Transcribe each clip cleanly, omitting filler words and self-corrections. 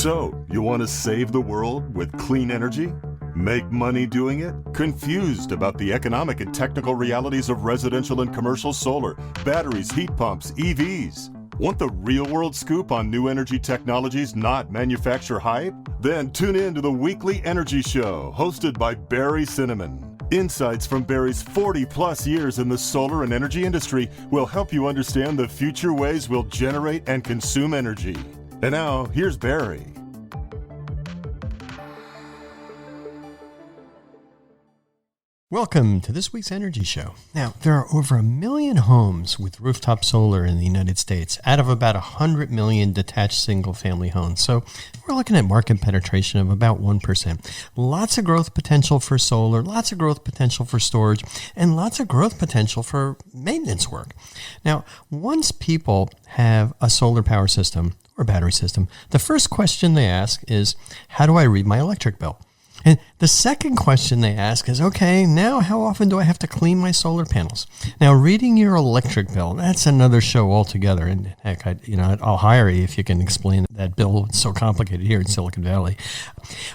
So, you want to save the world with clean energy? Make money doing it? Confused about the economic and technical realities of residential and commercial solar, batteries, heat pumps, EVs? Want the real-world scoop on new energy technologies, not manufacturer hype? Then tune in to the Weekly Energy Show, hosted by Barry Cinnamon. Insights from Barry's 40-plus years in the solar and energy industry will help you understand the future ways we'll generate and consume energy. And now, here's Barry. Welcome to this week's Energy Show. Now, there are over 1 million homes with rooftop solar in the United States out of about 100 million detached single-family homes. So we're looking at market penetration of about 1%. Lots of growth potential for solar, lots of growth potential for storage, and lots of growth potential for maintenance work. Now, once people have a solar power system or battery system, the first question they ask is, how do I read my electric bill? And the second question they ask is, okay, now how often do I have to clean my solar panels? Now, reading your electric bill, that's another show altogether. And heck, I'll hire you if you can explain that bill. It's so complicated here in Silicon Valley.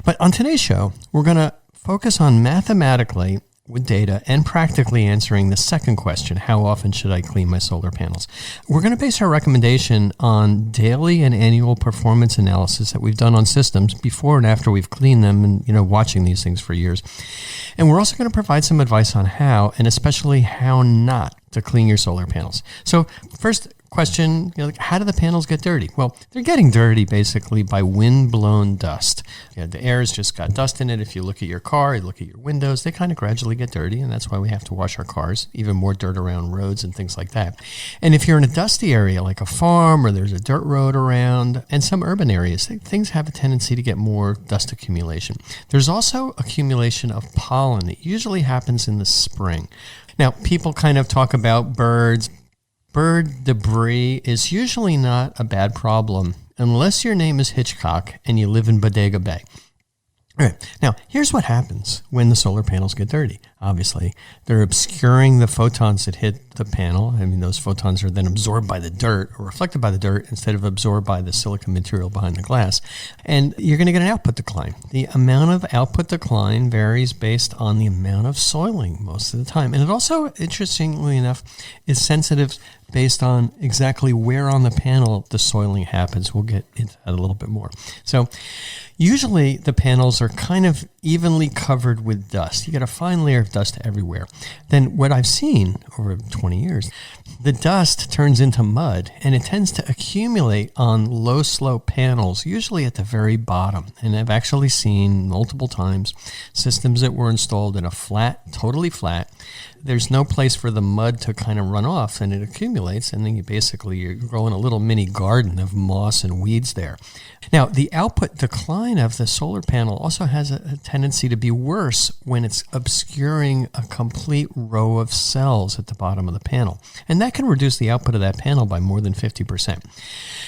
But on today's show, we're going to focus on mathematically with data and practically answering the second question, how often should I clean my solar panels? We're going to base our recommendation on daily and annual performance analysis that we've done on systems before and after we've cleaned them and, watching these things for years. And we're also going to provide some advice on how, and especially how not to clean your solar panels. So first question, how do the panels get dirty? Well, they're getting dirty basically by wind-blown dust. The air has just got dust in it. If you look at your car, you look at your windows, they kind of gradually get dirty, and that's why we have to wash our cars, even more dirt around roads and things like that. And if you're in a dusty area like a farm or there's a dirt road around, and some urban areas, things have a tendency to get more dust accumulation. There's also accumulation of pollen. It usually happens in the spring. Now, people kind of talk about birds. Bird debris is usually not a bad problem unless your name is Hitchcock and you live in Bodega Bay. All right. Now, here's what happens when the solar panels get dirty. Obviously, they're obscuring the photons that hit the panel. I mean, those photons are then absorbed by the dirt or reflected by the dirt instead of absorbed by the silicon material behind the glass. And you're going to get an output decline. The amount of output decline varies based on the amount of soiling most of the time. And it also, interestingly enough, is sensitive based on exactly where on the panel the soiling happens. We'll get into that a little bit more. So usually the panels are kind of evenly covered with dust. You get a fine layer of dust everywhere. Then what I've seen over 20 years, the dust turns into mud and it tends to accumulate on low slope panels, usually at the very bottom. And I've actually seen multiple times systems that were installed in a flat, totally flat. There's no place for the mud to kind of run off, and it accumulates, and then you're growing a little mini garden of moss and weeds there. Now, the output decline of the solar panel also has a tendency to be worse when it's obscuring a complete row of cells at the bottom of the panel, and that can reduce the output of that panel by more than 50%.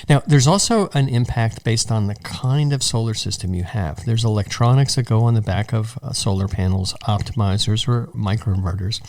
Now, there's also an impact based on the kind of solar system you have. There's electronics that go on the back of solar panels, optimizers or microinverters,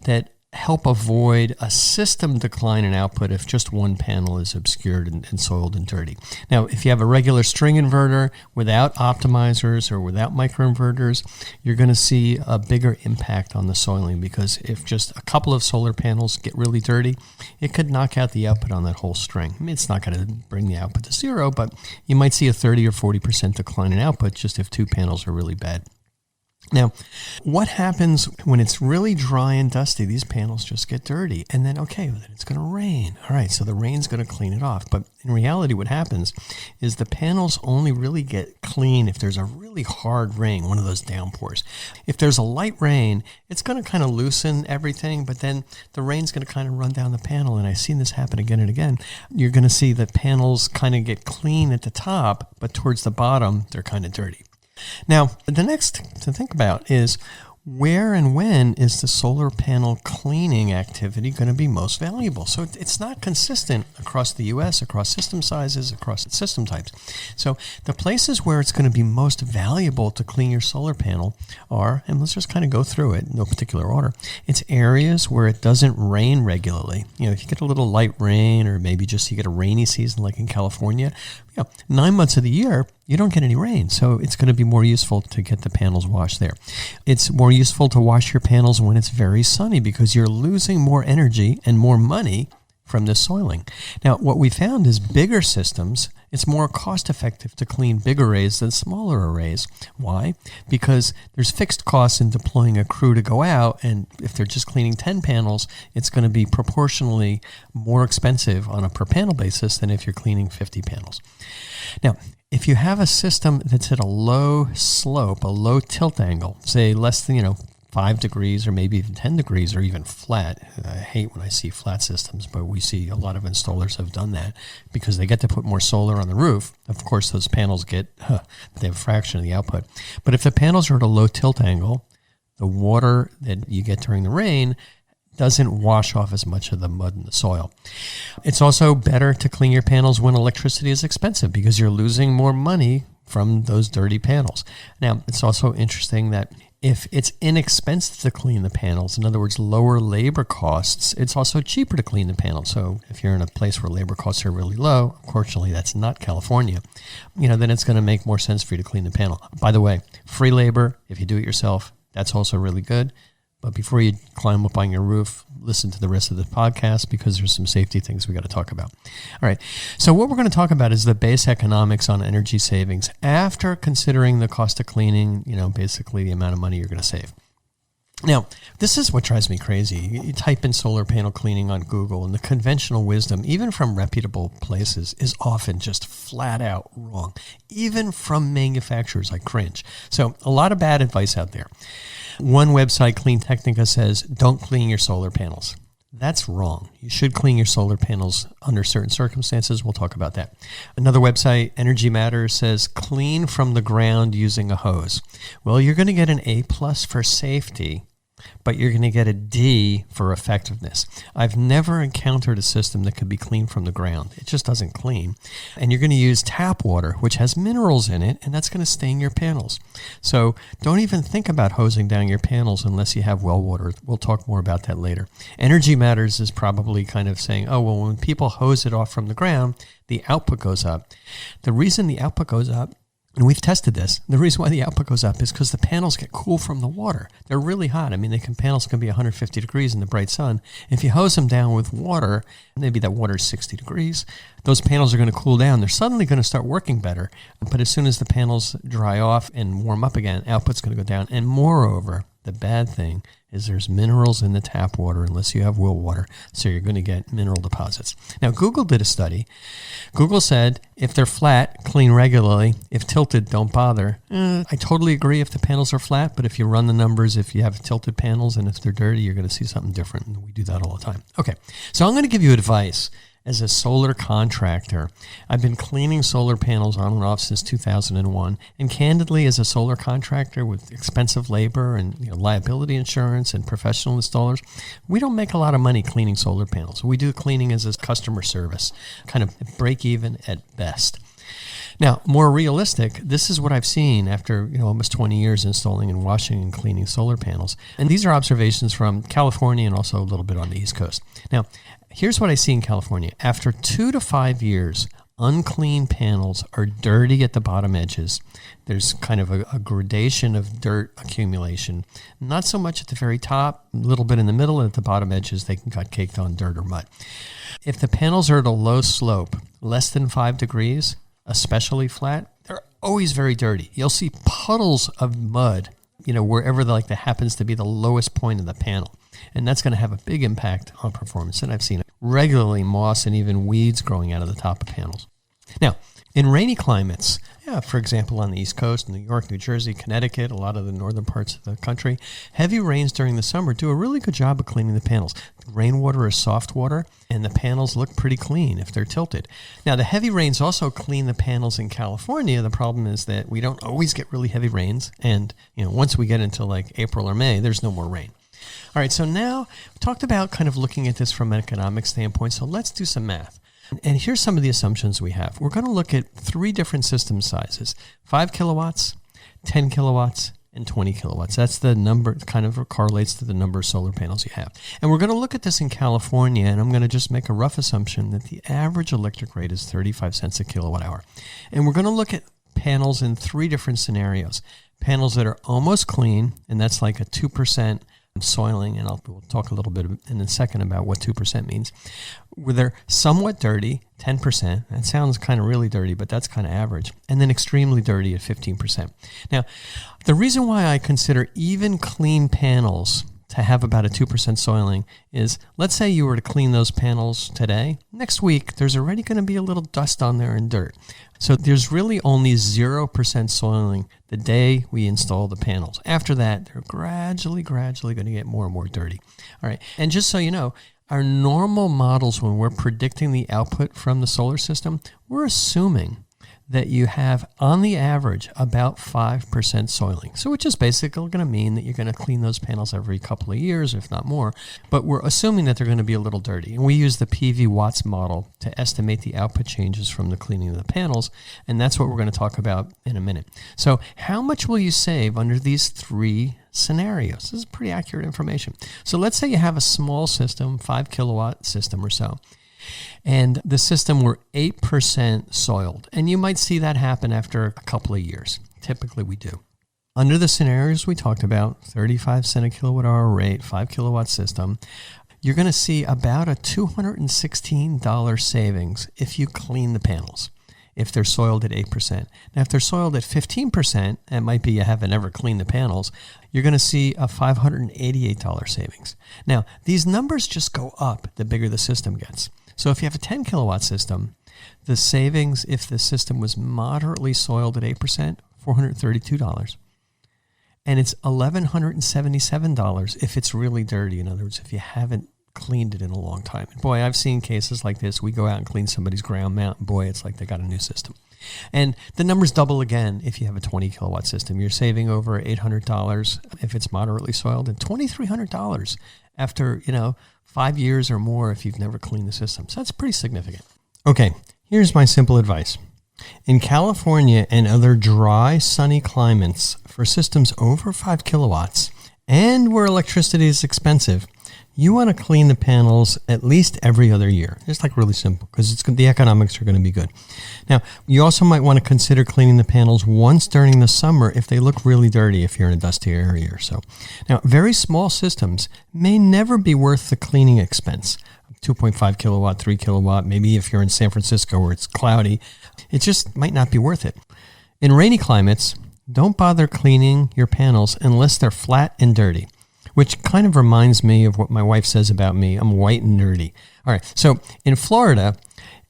that help avoid a system decline in output if just one panel is obscured and soiled and dirty. Now, if you have a regular string inverter without optimizers or without microinverters, you're going to see a bigger impact on the soiling, because if just a couple of solar panels get really dirty, it could knock out the output on that whole string. I mean, it's not going to bring the output to zero, but you might see a 30 or 40% decline in output just if two panels are really bad. Now, what happens when it's really dry and dusty? These panels just get dirty, and then, then it's going to rain. All right, so the rain's going to clean it off. But in reality, what happens is the panels only really get clean if there's a really hard rain, one of those downpours. If there's a light rain, it's going to kind of loosen everything, but then the rain's going to kind of run down the panel, and I've seen this happen again and again. You're going to see the panels kind of get clean at the top, but towards the bottom, they're kind of dirty. Now, the next to think about is, where and when is the solar panel cleaning activity going to be most valuable? So it's not consistent across the U.S., across system sizes, across system types. So the places where it's going to be most valuable to clean your solar panel are, and let's just kind of go through it in no particular order, it's areas where it doesn't rain regularly. If you get a little light rain, or maybe just you get a rainy season like in California, 9 months of the year, you don't get any rain. So it's going to be more useful to get the panels washed there. It's more useful to wash your panels when it's very sunny because you're losing more energy and more money from this soiling. Now, what we found is bigger systems, it's more cost effective to clean big arrays than smaller arrays. Why? Because there's fixed costs in deploying a crew to go out, and if they're just cleaning 10 panels, it's going to be proportionally more expensive on a per panel basis than if you're cleaning 50 panels. Now, if you have a system that's at a low slope, a low tilt angle, say less than, 5 degrees or maybe even 10 degrees or even flat. I hate when I see flat systems, but we see a lot of installers have done that because they get to put more solar on the roof. Of course, those panels they have a fraction of the output. But if the panels are at a low tilt angle, the water that you get during the rain doesn't wash off as much of the mud and the soil. It's also better to clean your panels when electricity is expensive because you're losing more money from those dirty panels. Now, it's also interesting that if it's inexpensive to clean the panels, in other words, lower labor costs, it's also cheaper to clean the panels. So if you're in a place where labor costs are really low, unfortunately that's not California, then it's going to make more sense for you to clean the panel. By the way, free labor, if you do it yourself, that's also really good. But before you climb up on your roof, listen to the rest of the podcast because there's some safety things we got to talk about. All right. So what we're going to talk about is the base economics on energy savings after considering the cost of cleaning, basically the amount of money you're going to save. Now, this is what drives me crazy. You type in solar panel cleaning on Google, and the conventional wisdom, even from reputable places, is often just flat out wrong. Even from manufacturers, I cringe. So a lot of bad advice out there. One website, Clean Technica, says, don't clean your solar panels. That's wrong. You should clean your solar panels under certain circumstances. We'll talk about that. Another website, Energy Matters, says clean from the ground using a hose. Well, you're going to get an A+ for safety, but you're going to get a D for effectiveness. I've never encountered a system that could be cleaned from the ground. It just doesn't clean. And you're going to use tap water, which has minerals in it, and that's going to stain your panels. So don't even think about hosing down your panels unless you have well water. We'll talk more about that later. Energy Matters is probably kind of saying, when people hose it off from the ground, the output goes up. The reason the output goes up, and we've tested this. The reason why the output goes up is because the panels get cool from the water. They're really hot. I mean, panels can be 150 degrees in the bright sun. If you hose them down with water, maybe that water is 60 degrees, those panels are going to cool down. They're suddenly going to start working better. But as soon as the panels dry off and warm up again, output's going to go down. And moreover, the bad thing is there's minerals in the tap water unless you have well water, so you're going to get mineral deposits. Now, Google did a study. Google said if they're flat, clean regularly. If tilted, don't bother. I totally agree if the panels are flat, but if you run the numbers, if you have tilted panels and if they're dirty, you're going to see something different. And we do that all the time. Okay, so I'm going to give you advice. As a solar contractor, I've been cleaning solar panels on and off since 2001. And candidly, as a solar contractor with expensive labor and liability insurance and professional installers, we don't make a lot of money cleaning solar panels. We do cleaning as a customer service, kind of break even at best. Now, more realistic, this is what I've seen after almost 20 years installing and washing and cleaning solar panels. And these are observations from California and also a little bit on the East Coast. Now, here's what I see in California. After 2 to 5 years, unclean panels are dirty at the bottom edges. There's kind of a gradation of dirt accumulation. Not so much at the very top, a little bit in the middle, and at the bottom edges, they got caked on dirt or mud. If the panels are at a low slope, less than 5 degrees, especially flat, they're always very dirty. You'll see puddles of mud, wherever that happens to be the lowest point of the panel. And that's going to have a big impact on performance. And I've seen it regularly, moss and even weeds growing out of the top of panels. Now, in rainy climates, for example, on the East Coast, New York, New Jersey, Connecticut, a lot of the northern parts of the country, heavy rains during the summer do a really good job of cleaning the panels. Rainwater is soft water, and the panels look pretty clean if they're tilted. Now, the heavy rains also clean the panels in California. The problem is that we don't always get really heavy rains, and once we get into April or May, there's no more rain. All right, so now we talked about kind of looking at this from an economic standpoint, so let's do some math. And here's some of the assumptions we have. We're going to look at 3 different system sizes, 5 kilowatts, 10 kilowatts, and 20 kilowatts. That's the number, it kind of correlates to the number of solar panels you have. And we're going to look at this in California, and I'm going to just make a rough assumption that the average electric rate is 35 cents a kilowatt hour. And we're going to look at panels in 3 different scenarios. Panels that are almost clean, and that's like a 2% soiling, and we'll talk a little bit in a second about what 2% means. Where they're somewhat dirty, 10%. That sounds kind of really dirty, but that's kind of average. And then extremely dirty at 15%. Now, the reason why I consider even clean panels to have about a 2% soiling is, let's say you were to clean those panels today. Next week, there's already going to be a little dust on there and dirt. So there's really only 0% soiling the day we install the panels. After that, they're gradually going to get more and more dirty. All right. And just so you know, our normal models, when we're predicting the output from the solar system, we're assuming that you have, on the average, about 5% soiling. So which is basically going to mean that you're going to clean those panels every couple of years, if not more. But we're assuming that they're going to be a little dirty. And we use the PV Watts model to estimate the output changes from the cleaning of the panels. And that's what we're going to talk about in a minute. So how much will you save under these 3 scenarios? This is pretty accurate information. So let's say you have a small system, 5 kilowatt system or so, and the system were 8% soiled. And you might see that happen after a couple of years. Typically we do. Under the scenarios we talked about, 35 cent a kilowatt hour rate, 5 kilowatt system, you're going to see about a $216 savings if you clean the panels, if they're soiled at 8%. Now, if they're soiled at 15%, it might be you haven't ever cleaned the panels, you're going to see a $588 savings. Now, these numbers just go up the bigger the system gets. So if you have a 10 kilowatt system, the savings, if the system was moderately soiled at 8%, $432. And it's $1,177 if it's really dirty. In other words, if you haven't cleaned it in a long time. And boy, I've seen cases like this. We go out and clean somebody's ground mount, and boy, it's like they got a new system. And the numbers double again if you have a 20 kilowatt system. You're saving over $800 if it's moderately soiled, and $2,300 after, 5 years or more if you've never cleaned the system. So that's pretty significant. Okay, here's my simple advice. In California and other dry, sunny climates, for systems over 5 kilowatts and where electricity is expensive, you want to clean the panels at least every other year. It's like really simple because the economics are going to be good. Now, you also might want to consider cleaning the panels once during the summer if they look really dirty, if you're in a dusty area or so. Now, very small systems may never be worth the cleaning expense. 2.5 kilowatt, 3 kilowatt, maybe if you're in San Francisco where it's cloudy, it just might not be worth it. In rainy climates, don't bother cleaning your panels unless they're flat and dirty, which kind of reminds me of what my wife says about me. I'm white and nerdy. All right, so in Florida,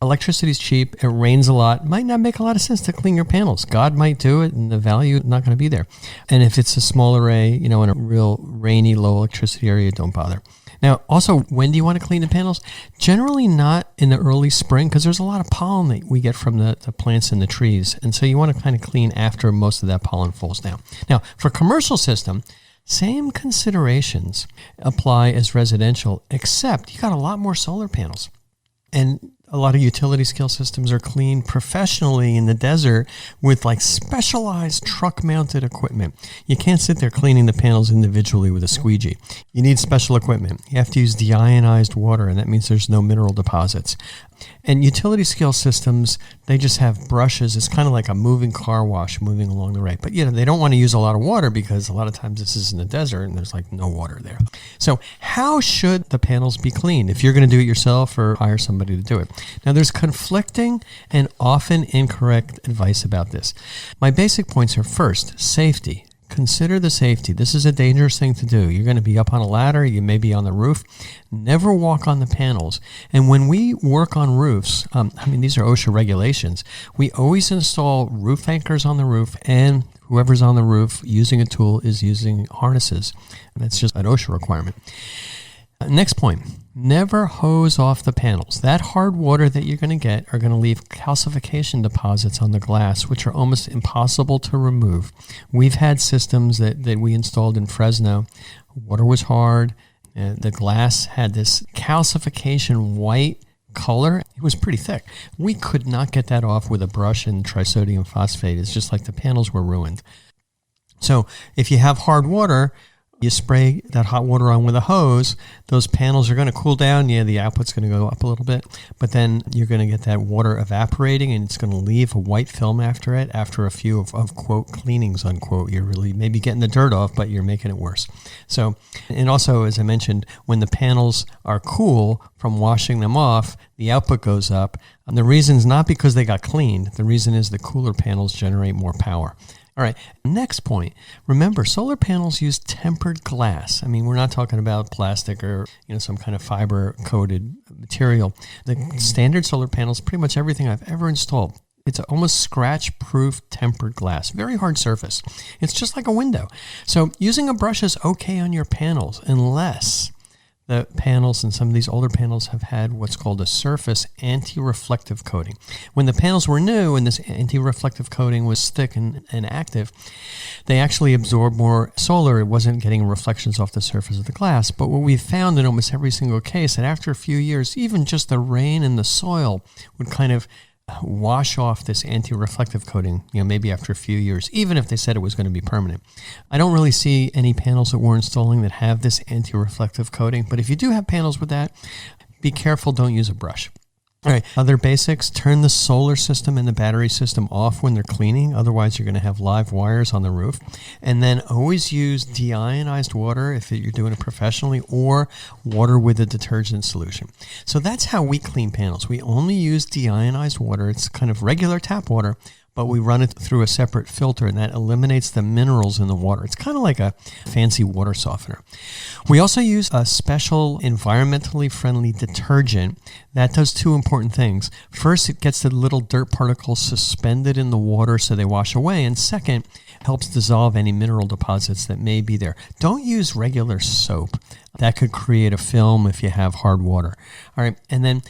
electricity is cheap. It rains a lot. It might not make a lot of sense to clean your panels. God might do it, and the value is not going to be there. And if it's a small array, in a real rainy, low electricity area, don't bother. Now, also, when do you want to clean the panels? Generally not in the early spring because there's a lot of pollen that we get from the plants and the trees. And so you want to kind of clean after most of that pollen falls down. Now, for commercial system, same considerations apply as residential, except you got a lot more solar panels. And a lot of utility scale systems are cleaned professionally in the desert with like specialized truck mounted equipment. You can't sit there cleaning the panels individually with a squeegee. You need special equipment. You have to use deionized water, and that means there's no mineral deposits. And utility scale systems, they just have brushes. It's kind of like a moving car wash moving along the right. But they don't want to use a lot of water because a lot of times this is in the desert and there's like no water there. So how should the panels be cleaned if you're going to do it yourself or hire somebody to do it? Now there's conflicting and often incorrect advice about this. My basic points are, first, safety. Consider the safety. This is a dangerous thing to do. You're going to be up on a ladder. You may be on the roof. Never walk on the panels. And when we work on roofs, these are OSHA regulations. We always install roof anchors on the roof, and whoever's on the roof using a tool is using harnesses. And that's just an OSHA requirement. Next point, never hose off the panels. That hard water that you're going to get are going to leave calcification deposits on the glass, which are almost impossible to remove. We've had systems that we installed in Fresno. Water was hard. The glass had this calcification white color. It was pretty thick. We could not get that off with a brush and trisodium phosphate. It's just like the panels were ruined. So if you have hard water, you spray that hot water on with a hose, those panels are going to cool down. Yeah, the output's going to go up a little bit, but then you're going to get that water evaporating and it's going to leave a white film after it after a few of quote, cleanings, unquote. You're really maybe getting the dirt off, but you're making it worse. So, and also, as I mentioned, when the panels are cool from washing them off, the output goes up. And the reason is not because they got cleaned. The reason is the cooler panels generate more power. All right, next point. Remember, solar panels use tempered glass. I mean, we're not talking about plastic or some kind of fiber-coated material. The standard solar panels, pretty much everything I've ever installed, it's almost scratch-proof tempered glass. Very hard surface. It's just like a window. So using a brush is okay on your panels unless the panels and some of these older panels have had what's called a surface anti-reflective coating. When the panels were new and this anti-reflective coating was thick and active, they actually absorbed more solar. It wasn't getting reflections off the surface of the glass. But what we found in almost every single case, that after a few years, even just the rain and the soil would kind of wash off this anti-reflective coating, maybe after a few years, even if they said it was going to be permanent. I don't really see any panels that we're installing that have this anti-reflective coating, but if you do have panels with that, be careful, don't use a brush. All right, other basics, turn the solar system and the battery system off when they're cleaning. Otherwise, you're going to have live wires on the roof. And then always use deionized water if you're doing it professionally, or water with a detergent solution. So that's how we clean panels. We only use deionized water. It's kind of regular tap water, but we run it through a separate filter, and that eliminates the minerals in the water. It's kind of like a fancy water softener. We also use a special environmentally friendly detergent that does two important things. First, it gets the little dirt particles suspended in the water so they wash away, and second, helps dissolve any mineral deposits that may be there. Don't use regular soap. That could create a film if you have hard water. All right, and then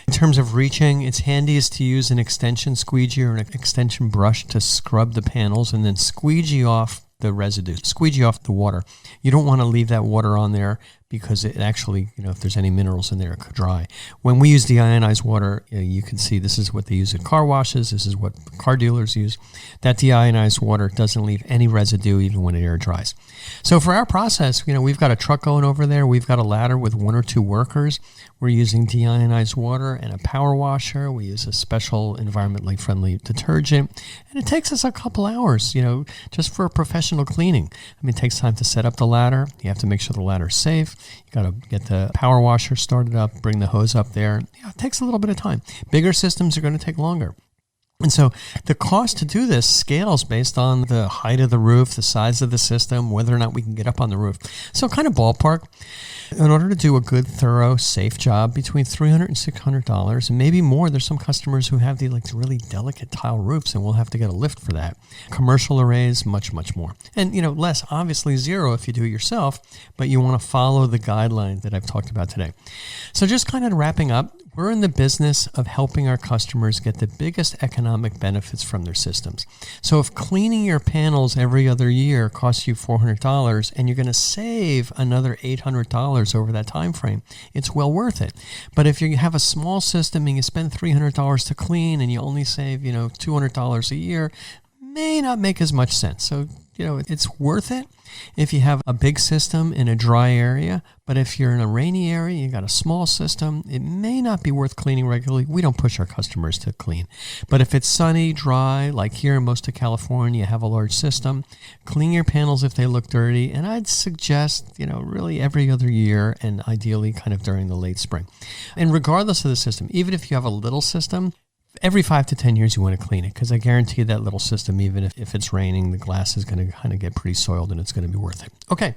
in terms of reaching, it's handiest to use an extension squeegee or an extension brush to scrub the panels and then squeegee off the residue, squeegee off the water. You don't want to leave that water on there because it actually, if there's any minerals in there, it could dry. When we use deionized water, you can see this is what they use at car washes. This is what car dealers use. That deionized water doesn't leave any residue even when it air dries. So for our process, we've got a truck going over there. We've got a ladder with 1 or 2 workers. We're using deionized water and a power washer. We use a special environmentally friendly detergent. And it takes us a couple hours, just for a professional cleaning. I mean, it takes time to set up the ladder. You have to make sure the ladder's safe. You got to get the power washer started up, bring the hose up there. It takes a little bit of time. Bigger systems are going to take longer. And so the cost to do this scales based on the height of the roof, the size of the system, whether or not we can get up on the roof. So kind of ballpark, in order to do a good, thorough, safe job, between $300 and $600, and maybe more. There's some customers who have the really delicate tile roofs, and we'll have to get a lift for that. Commercial arrays, much, much more. And, less, obviously zero if you do it yourself, but you want to follow the guidelines that I've talked about today. So just kind of wrapping up, we're in the business of helping our customers get the biggest economic benefits from their systems. So if cleaning your panels every other year costs you $400 and you're going to save another $800 over that time frame, it's well worth it. But if you have a small system and you spend $300 to clean and you only save, $200 a year, may not make as much sense. So, it's worth it if you have a big system in a dry area, but if you're in a rainy area, you got a small system, it may not be worth cleaning regularly. We don't push our customers to clean. But if it's sunny, dry, like here in most of California, you have a large system, clean your panels if they look dirty, and I'd suggest, really every other year and ideally kind of during the late spring. And regardless of the system, even if you have a little system, every 5 to 10 years you want to clean it, because I guarantee that little system, even if it's raining, the glass is going to kind of get pretty soiled and it's going to be worth it. Okay,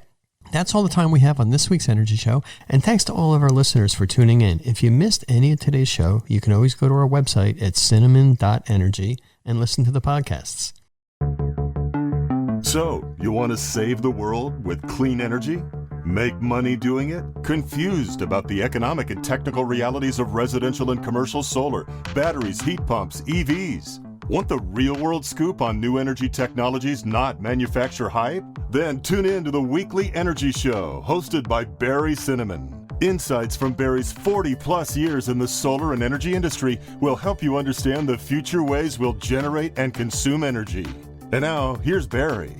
that's all the time we have on this week's Energy Show. And thanks to all of our listeners for tuning in. If you missed any of today's show, you can always go to our website at cinnamon.energy and listen to the podcasts. So, you want to save the world with clean energy? Make money doing it? Confused about the economic and technical realities of residential and commercial solar, batteries, heat pumps, EVs? Want the real-world scoop on new energy technologies, not manufacturer hype? Then tune in to the weekly Energy Show, hosted by Barry Cinnamon. Insights from Barry's 40-plus years in the solar and energy industry will help you understand the future ways we'll generate and consume energy. And now, here's Barry.